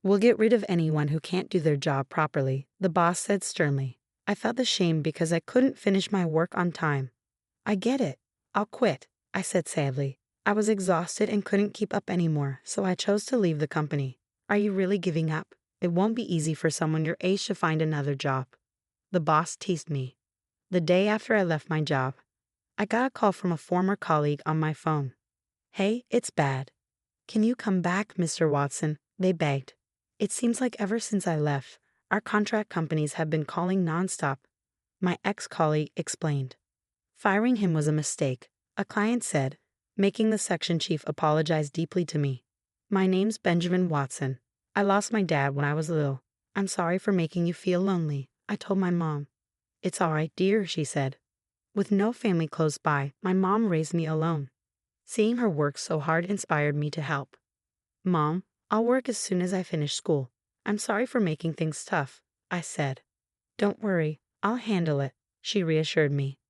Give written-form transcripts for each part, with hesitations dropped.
We'll get rid of anyone who can't do their job properly, the boss said sternly. I felt ashamed because I couldn't finish my work on time. I get it. I'll quit, I said sadly. I was exhausted and couldn't keep up anymore, so I chose to leave the company. Are you really giving up? It won't be easy for someone your age to find another job. The boss teased me. The day after I left my job, I got a call from a former colleague on my phone. Hey, it's bad. Can you come back, Mr. Watson? They begged. It seems like ever since I left, our contract companies have been calling nonstop, my ex-colleague explained. Firing him was a mistake, a client said, making the section chief apologize deeply to me. My name's Benjamin Watson. I lost my dad when I was little. I'm sorry for making you feel lonely, I told my mom. It's all right, dear, she said. With no family close by, my mom raised me alone. Seeing her work so hard inspired me to help. Mom, I'll work as soon as I finish school. I'm sorry for making things tough, I said. Don't worry, I'll handle it, she reassured me.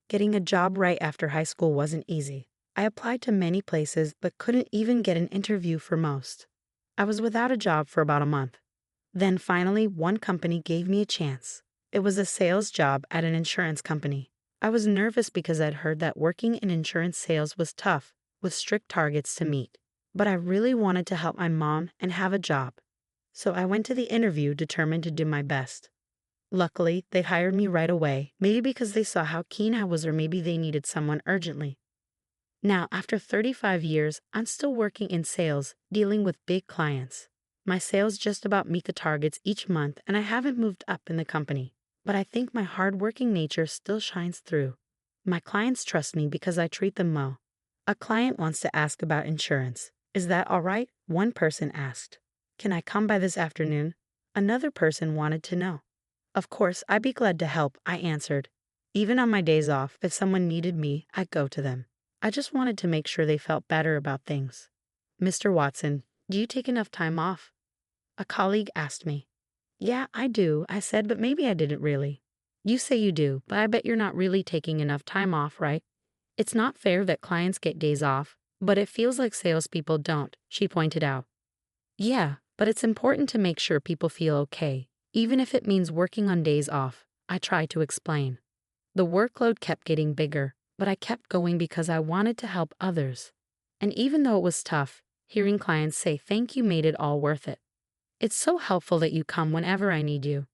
Getting a job right after high school wasn't easy. I applied to many places but couldn't even get an interview for most. I was without a job for about a month. Then finally, one company gave me a chance. It was a sales job at an insurance company. I was nervous because I'd heard that working in insurance sales was tough, with strict targets to meet. But I really wanted to help my mom and have a job. So I went to the interview determined to do my best. Luckily, they hired me right away, maybe because they saw how keen I was or maybe they needed someone urgently. Now, after 35 years, I'm still working in sales, dealing with big clients. My sales just about meet the targets each month and I haven't moved up in the company. But I think my hard-working nature still shines through. My clients trust me because I treat them well. A client wants to ask about insurance. Is that all right? One person asked. Can I come by this afternoon? Another person wanted to know. Of course, I'd be glad to help, I answered. Even on my days off, if someone needed me, I'd go to them. I just wanted to make sure they felt better about things. Mr. Watson, do you take enough time off? A colleague asked me. Yeah, I do, I said, but maybe I didn't really. You say you do, but I bet you're not really taking enough time off, right? It's not fair that clients get days off, but it feels like salespeople don't, she pointed out. Yeah, but it's important to make sure people feel okay, even if it means working on days off, I tried to explain. The workload kept getting bigger, but I kept going because I wanted to help others. And even though it was tough, hearing clients say thank you made it all worth it. It's so helpful that you come whenever I need you.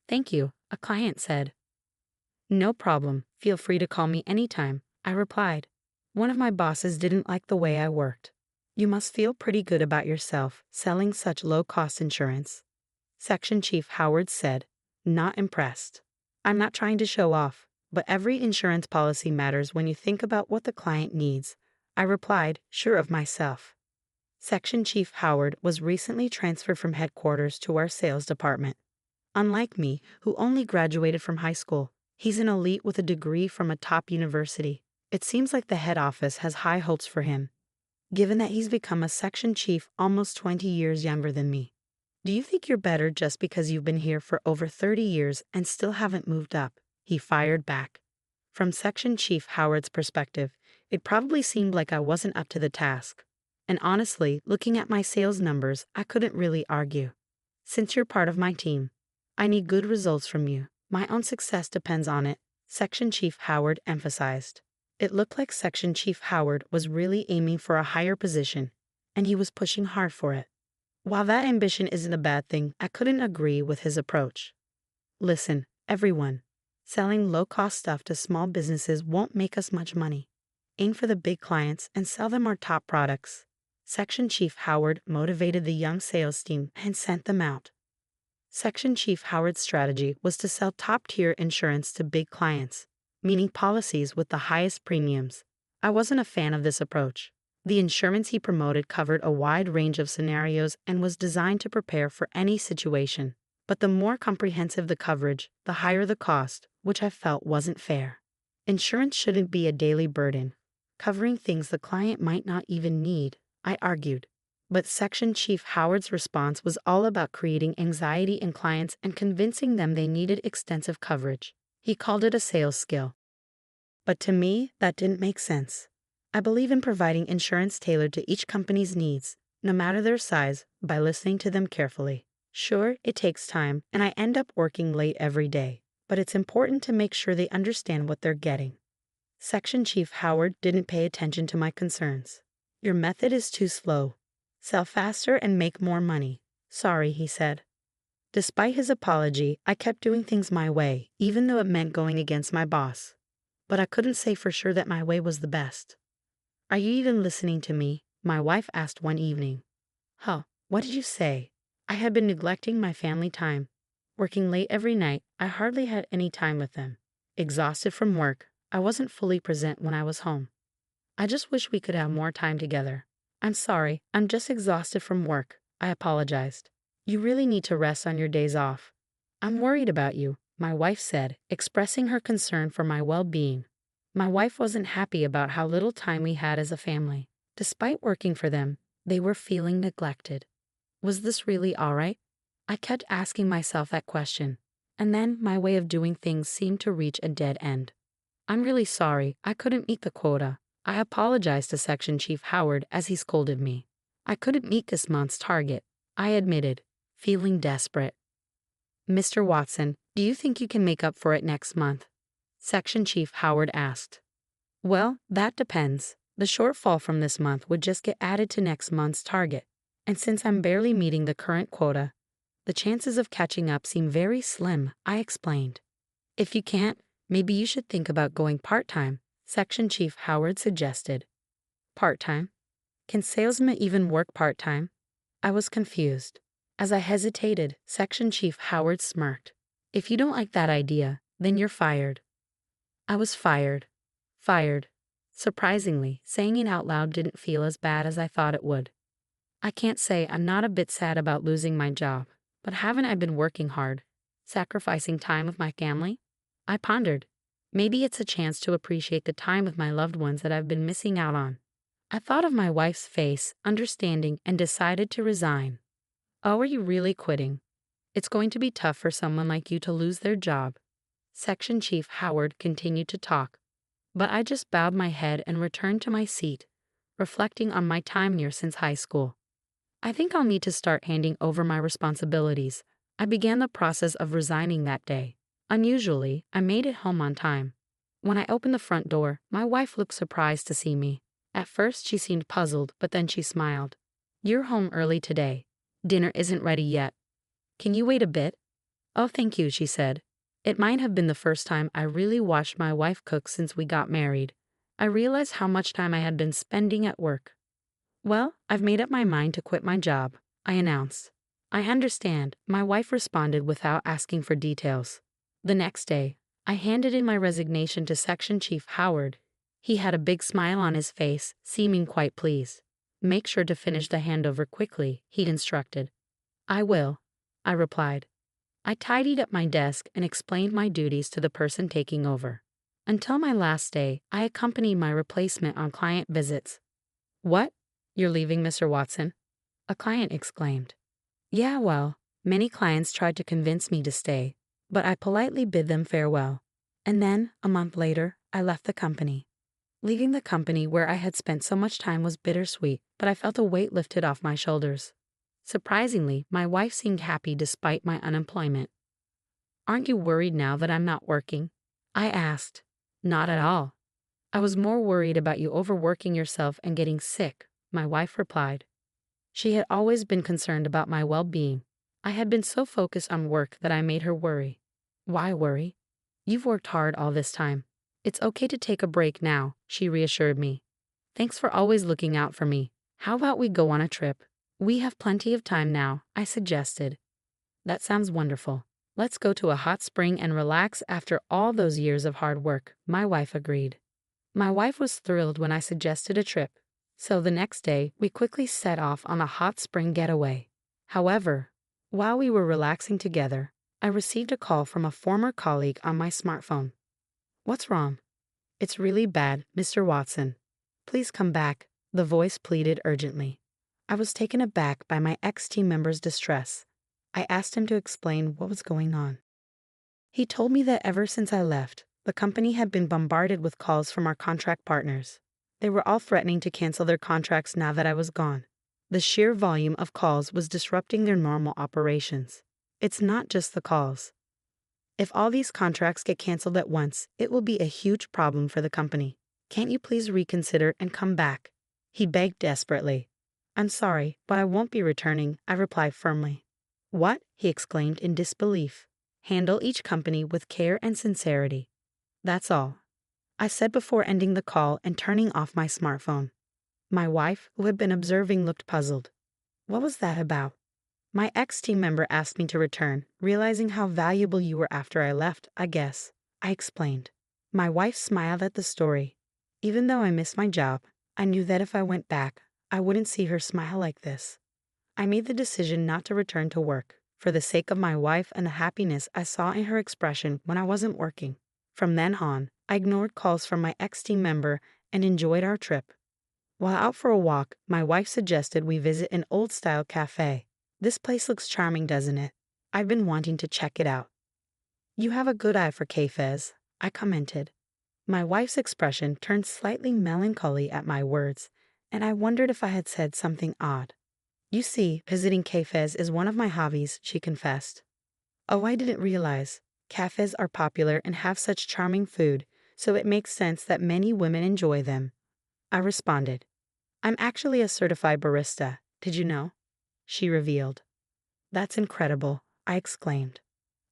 Thank you, a client said. No problem, feel free to call me anytime, I replied. One of my bosses didn't like the way I worked. You must feel pretty good about yourself, selling such low-cost insurance. Section Chief Howard said, not impressed. I'm not trying to show off, but every insurance policy matters when you think about what the client needs, I replied, sure of myself. Section Chief Howard was recently transferred from headquarters to our sales department. Unlike me, who only graduated from high school, he's an elite with a degree from a top university. It seems like the head office has high hopes for him, given that he's become a section chief almost 20 years younger than me. Do you think you're better just because you've been here for over 30 years and still haven't moved up? He fired back. From Section Chief Howard's perspective, it probably seemed like I wasn't up to the task. And honestly, looking at my sales numbers, I couldn't really argue. Since you're part of my team, I need good results from you. My own success depends on it, Section Chief Howard emphasized. It looked like Section Chief Howard was really aiming for a higher position, and he was pushing hard for it. While that ambition isn't a bad thing, I couldn't agree with his approach. Listen, everyone, selling low-cost stuff to small businesses won't make us much money. Aim for the big clients and sell them our top products. Section Chief Howard motivated the young sales team and sent them out. Section Chief Howard's strategy was to sell top-tier insurance to big clients, meaning policies with the highest premiums. I wasn't a fan of this approach. The insurance he promoted covered a wide range of scenarios and was designed to prepare for any situation. But the more comprehensive the coverage, the higher the cost, which I felt wasn't fair. Insurance shouldn't be a daily burden, covering things the client might not even need, I argued. But Section Chief Howard's response was all about creating anxiety in clients and convincing them they needed extensive coverage. He called it a sales skill. But to me, that didn't make sense. I believe in providing insurance tailored to each company's needs, no matter their size, by listening to them carefully. Sure, it takes time, and I end up working late every day, but it's important to make sure they understand what they're getting. Section Chief Howard didn't pay attention to my concerns. Your method is too slow. Sell faster and make more money. Sorry, he said. Despite his apology, I kept doing things my way, even though it meant going against my boss. But I couldn't say for sure that my way was the best. Are you even listening to me? My wife asked one evening. Huh, what did you say? I had been neglecting my family time. Working late every night, I hardly had any time with them. Exhausted from work, I wasn't fully present when I was home. I just wish we could have more time together. I'm sorry, I'm just exhausted from work. I apologized. You really need to rest on your days off. I'm worried about you, my wife said, expressing her concern for my well-being. My wife wasn't happy about how little time we had as a family. Despite working for them, they were feeling neglected. Was this really all right? I kept asking myself that question, and then my way of doing things seemed to reach a dead end. I'm really sorry, I couldn't meet the quota. I apologized to Section Chief Howard as he scolded me. I couldn't meet this month's target, I admitted, feeling desperate. Mr. Watson, do you think you can make up for it next month? Section Chief Howard asked. Well, that depends. The shortfall from this month would just get added to next month's target. And since I'm barely meeting the current quota, the chances of catching up seem very slim, I explained. If you can't, maybe you should think about going part-time, Section Chief Howard suggested. Part-time? Can salesmen even work part-time? I was confused. As I hesitated, Section Chief Howard smirked. If you don't like that idea, then you're fired. I was fired. Fired. Surprisingly, saying it out loud didn't feel as bad as I thought it would. I can't say I'm not a bit sad about losing my job, but haven't I been working hard, sacrificing time with my family? I pondered. Maybe it's a chance to appreciate the time with my loved ones that I've been missing out on. I thought of my wife's face, understanding, and decided to resign. Oh, are you really quitting? It's going to be tough for someone like you to lose their job. Section Chief Howard continued to talk, but I just bowed my head and returned to my seat, reflecting on my time here since high school. I think I'll need to start handing over my responsibilities. I began the process of resigning that day. Unusually, I made it home on time. When I opened the front door, my wife looked surprised to see me. At first, she seemed puzzled, but then she smiled. You're home early today. Dinner isn't ready yet. Can you wait a bit? Oh, thank you, she said. It might have been the first time I really watched my wife cook since we got married. I realized how much time I had been spending at work. Well, I've made up my mind to quit my job, I announced. I understand, my wife responded without asking for details. The next day, I handed in my resignation to Section Chief Howard. He had a big smile on his face, seeming quite pleased. Make sure to finish the handover quickly, he instructed. I will, I replied. I tidied up my desk and explained my duties to the person taking over. Until my last day, I accompanied my replacement on client visits. What? You're leaving, Mr. Watson? A client exclaimed. Yeah, well, many clients tried to convince me to stay, but I politely bid them farewell. And then, a month later, I left the company. Leaving the company where I had spent so much time was bittersweet, but I felt a weight lifted off my shoulders. Surprisingly, my wife seemed happy despite my unemployment. Aren't you worried now that I'm not working? I asked. Not at all. I was more worried about you overworking yourself and getting sick, my wife replied. She had always been concerned about my well-being. I had been so focused on work that I made her worry. Why worry? You've worked hard all this time. It's okay to take a break now, she reassured me. Thanks for always looking out for me. How about we go on a trip? We have plenty of time now, I suggested. That sounds wonderful. Let's go to a hot spring and relax after all those years of hard work, my wife agreed. My wife was thrilled when I suggested a trip, so the next day we quickly set off on a hot spring getaway. However, while we were relaxing together, I received a call from a former colleague on my smartphone. What's wrong? It's really bad, Mr. Watson. Please come back, the voice pleaded urgently. I was taken aback by my ex-team member's distress. I asked him to explain what was going on. He told me that ever since I left, the company had been bombarded with calls from our contract partners. They were all threatening to cancel their contracts now that I was gone. The sheer volume of calls was disrupting their normal operations. It's not just the calls. If all these contracts get canceled at once, it will be a huge problem for the company. Can't you please reconsider and come back? He begged desperately. I'm sorry, but I won't be returning, I replied firmly. What? He exclaimed in disbelief. Handle each company with care and sincerity. That's all, I said before ending the call and turning off my smartphone. My wife, who had been observing, looked puzzled. What was that about? My ex-team member asked me to return, realizing how valuable you were after I left, I guess, I explained. My wife smiled at the story. Even though I missed my job, I knew that if I went back, I wouldn't see her smile like this. I made the decision not to return to work, for the sake of my wife and the happiness I saw in her expression when I wasn't working. From then on, I ignored calls from my ex-team member and enjoyed our trip. While out for a walk, my wife suggested we visit an old-style cafe. This place looks charming, doesn't it? I've been wanting to check it out. You have a good eye for cafes, I commented. My wife's expression turned slightly melancholy at my words, and I wondered if I had said something odd. You see, visiting cafes is one of my hobbies, she confessed. Oh, I didn't realize. Cafes are popular and have such charming food, so it makes sense that many women enjoy them. I responded. I'm actually a certified barista, did you know? She revealed. That's incredible, I exclaimed.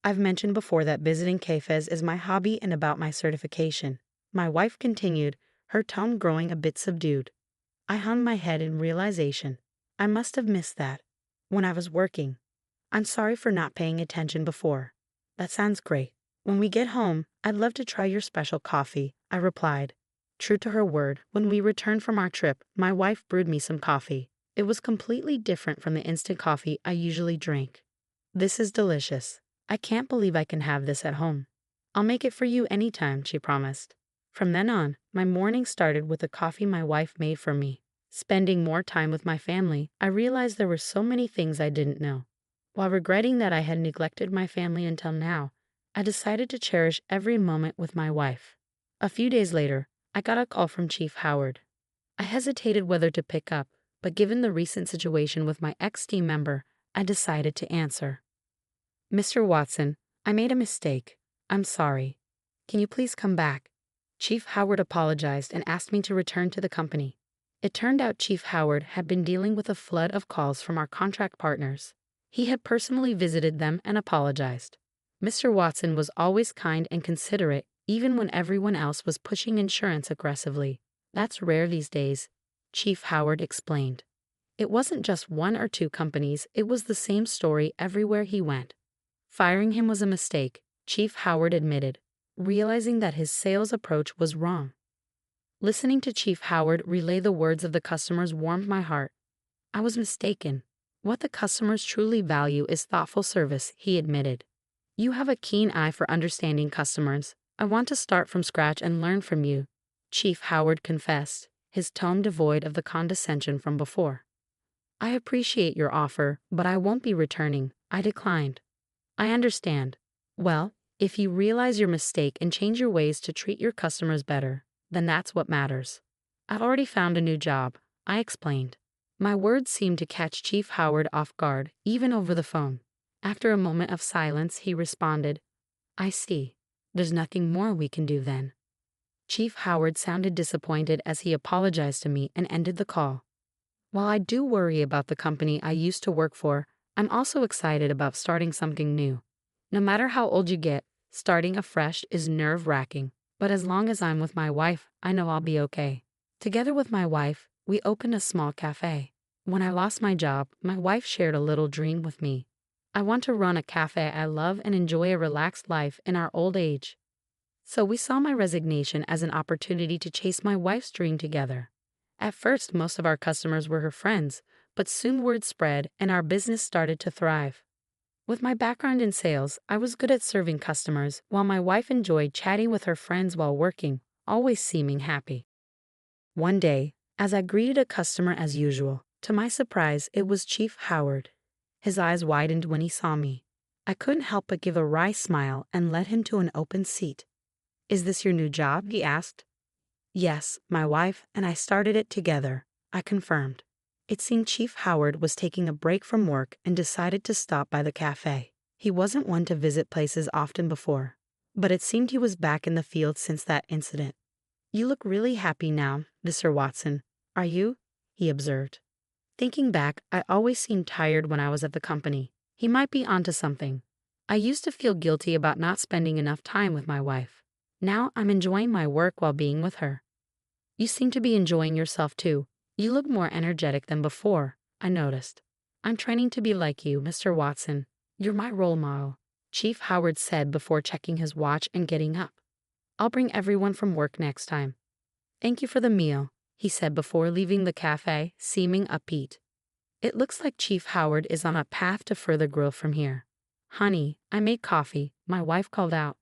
I've mentioned before that visiting cafes is my hobby and about my certification. My wife continued, her tone growing a bit subdued. I hung my head in realization. I must have missed that when I was working. I'm sorry for not paying attention before. That sounds great. When we get home, I'd love to try your special coffee, I replied. True to her word, when we returned from our trip, my wife brewed me some coffee. It was completely different from the instant coffee I usually drink. This is delicious. I can't believe I can have this at home. I'll make it for you anytime, she promised. From then on, my morning started with the coffee my wife made for me. Spending more time with my family, I realized there were so many things I didn't know. While regretting that I had neglected my family until now, I decided to cherish every moment with my wife. A few days later, I got a call from Chief Howard. I hesitated whether to pick up, but given the recent situation with my ex-team member, I decided to answer. Mr. Watson, I made a mistake. I'm sorry. Can you please come back? Chief Howard apologized and asked me to return to the company. It turned out Chief Howard had been dealing with a flood of calls from our contract partners. He had personally visited them and apologized. Mr. Watson was always kind and considerate, even when everyone else was pushing insurance aggressively. That's rare these days, Chief Howard explained. It wasn't just one or two companies, it was the same story everywhere he went. Firing him was a mistake, Chief Howard admitted, realizing that his sales approach was wrong. Listening to Chief Howard relay the words of the customers warmed my heart. I was mistaken. What the customers truly value is thoughtful service, he admitted. You have a keen eye for understanding customers. I want to start from scratch and learn from you, Chief Howard confessed, his tone devoid of the condescension from before. I appreciate your offer, but I won't be returning, I declined. I understand. Well, if you realize your mistake and change your ways to treat your customers better, then that's what matters. I've already found a new job, I explained. My words seemed to catch Chief Howard off guard, even over the phone. After a moment of silence, he responded, I see. There's nothing more we can do then. Chief Howard sounded disappointed as he apologized to me and ended the call. While I do worry about the company I used to work for, I'm also excited about starting something new. No matter how old you get, starting afresh is nerve-wracking. But as long as I'm with my wife, I know I'll be okay. Together with my wife, we opened a small cafe. When I lost my job, my wife shared a little dream with me. I want to run a cafe I love and enjoy a relaxed life in our old age. So we saw my resignation as an opportunity to chase my wife's dream together. At first, most of our customers were her friends, but soon word spread and our business started to thrive. With my background in sales, I was good at serving customers, while my wife enjoyed chatting with her friends while working, always seeming happy. One day, as I greeted a customer as usual, to my surprise, it was Chief Howard. His eyes widened when he saw me. I couldn't help but give a wry smile and led him to an open seat. Is this your new job? He asked. Yes, my wife and I started it together, I confirmed. It seemed Chief Howard was taking a break from work and decided to stop by the cafe. He wasn't one to visit places often before, but it seemed he was back in the field since that incident. "You look really happy now, Mr. Watson. Are you?" he observed. Thinking back, I always seemed tired when I was at the company. He might be onto something. I used to feel guilty about not spending enough time with my wife. Now I'm enjoying my work while being with her. "You seem to be enjoying yourself too. You look more energetic than before," I noticed. "I'm training to be like you, Mr. Watson. You're my role model," Chief Howard said before checking his watch and getting up. "I'll bring everyone from work next time." "Thank you for the meal," he said before leaving the cafe, seeming upbeat. It looks like Chief Howard is on a path to further growth from here. "Honey, I made coffee," my wife called out.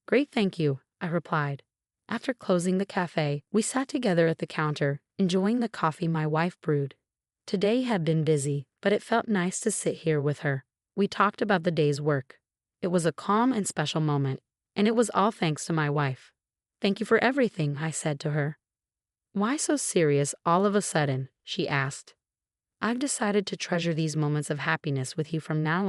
"Great, thank you," I replied. After closing the cafe, we sat together at the counter, enjoying the coffee my wife brewed. Today had been busy, but it felt nice to sit here with her. We talked about the day's work. It was a calm and special moment, and it was all thanks to my wife. "Thank you for everything," I said to her. "Why so serious all of a sudden?" she asked. "I've decided to treasure these moments of happiness with you from now on."